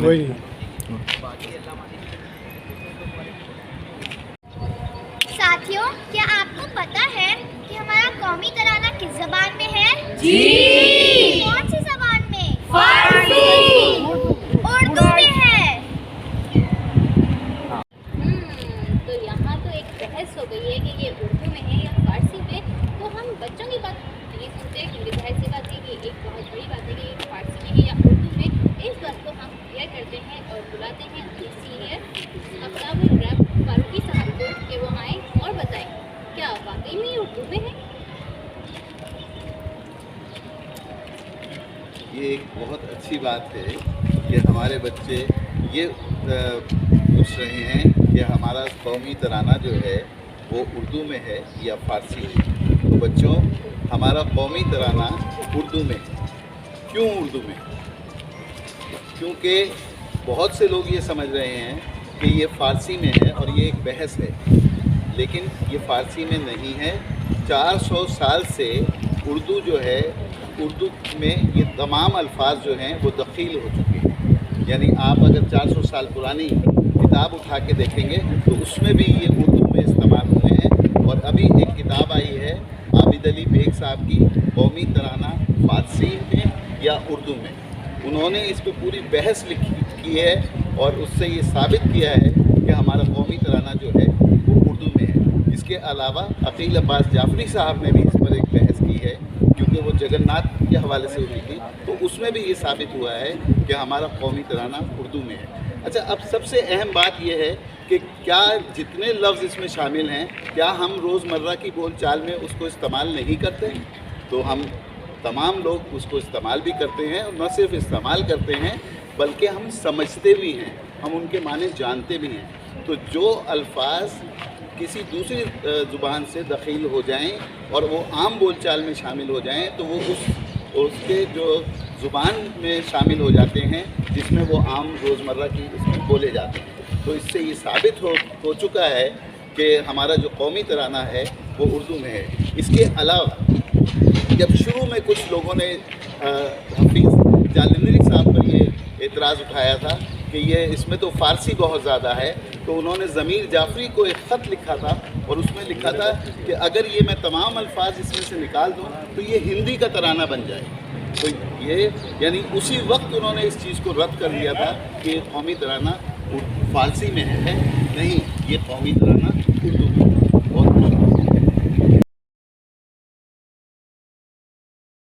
وہی ساتھیوں، کیا آپ کو پتا ہے کہ ہمارا قومی ترانہ کس زبان میں ہے؟ جی کون سی زبان میں؟ فارسی۔ اردو میں ہے۔ تو یہاں تو ایک بحث ہو گئی ہے کہ یہ اردو میں ہے یا فارسی میں، تو ہم بچوں کی بات نہیں سنتے کیونکہ ظاہر سی بات ہے کہ ایک بہت بڑی بات ہے کہ یہ فارسی میں ہے یا اردو میں۔ اس بات کو ہم کلیئر کرتے ہیں اور بلاتے ہیں اپنے سینئر افراد الرب فاروقی صاحب کو کہ وہ آئیں اور بتائیں کیا واقعی میں یہ اردو میں ہے؟ یہ ایک بہت اچھی بات ہے کہ ہمارے بچے یہ پوچھ رہے ہیں کہ ہمارا قومی ترانہ جو ہے وہ اردو میں ہے یا فارسی میں۔ تو بچوں، ہمارا قومی ترانہ اردو میں ہے۔ کیوں اردو میں؟ کیونکہ بہت سے لوگ یہ سمجھ رہے ہیں کہ یہ فارسی میں ہے اور یہ ایک بحث ہے، لیکن یہ فارسی میں نہیں ہے۔ 400 سال سے اردو جو ہے، اردو میں یہ تمام الفاظ جو ہیں وہ دخیل ہو چکے ہیں۔ یعنی آپ اگر 400 سال پرانی کتاب اٹھا کے دیکھیں گے تو اس میں بھی یہ اردو میں استعمال ہوئے ہیں۔ اور ابھی ایک کتاب آئی ہے عابد علی بیگ صاحب کی، قومی ترانہ فارسی میں یا اردو میں۔ انہوں نے اس پہ پوری بحث کی ہے اور اس سے یہ ثابت کیا ہے کہ ہمارا قومی ترانہ جو ہے وہ اردو میں ہے۔ اس کے علاوہ عقیل عباس جعفری صاحب نے بھی اس پر ایک بحث کی ہے، کیونکہ وہ جگن ناتھ کے حوالے سے ہوئی تھی، تو اس میں بھی یہ ثابت ہوا ہے کہ ہمارا قومی ترانہ اردو میں ہے۔ اچھا، اب سب سے اہم بات یہ ہے کہ کیا جتنے لفظ اس میں شامل ہیں، کیا ہم روزمرہ کی بول چال میں اس کو استعمال نہیں کرتے؟ تو ہم تمام لوگ اس کو استعمال بھی کرتے ہیں، اور نہ صرف استعمال کرتے ہیں بلکہ ہم سمجھتے بھی ہیں، ہم ان کے معنی جانتے بھی ہیں۔ تو جو الفاظ کسی دوسری زبان سے دخیل ہو جائیں اور وہ عام بول چال میں شامل ہو جائیں تو وہ اس کے جو زبان میں شامل ہو جاتے ہیں جس میں وہ عام روزمرہ کی اس میں بولے جاتے ہیں۔ تو اس سے یہ ثابت ہو چکا ہے کہ ہمارا جو قومی ترانہ ہے وہ اردو میں ہے۔ اس کے علاوہ جب شروع میں کچھ لوگوں نے حفیظ جالندری صاحب پر یہ اعتراض اٹھایا تھا کہ یہ اس میں تو فارسی بہت زیادہ ہے، تو انہوں نے ضمیر جعفری کو ایک خط لکھا تھا اور اس میں لکھا تھا کہ اگر یہ میں تمام الفاظ اس میں سے نکال دوں تو یہ ہندی کا ترانہ بن جائے۔ تو یہ یعنی اسی وقت انہوں نے اس چیز کو رد کر دیا تھا کہ یہ قومی ترانہ فارسی میں ہے۔ نہیں، یہ قومی ترانہ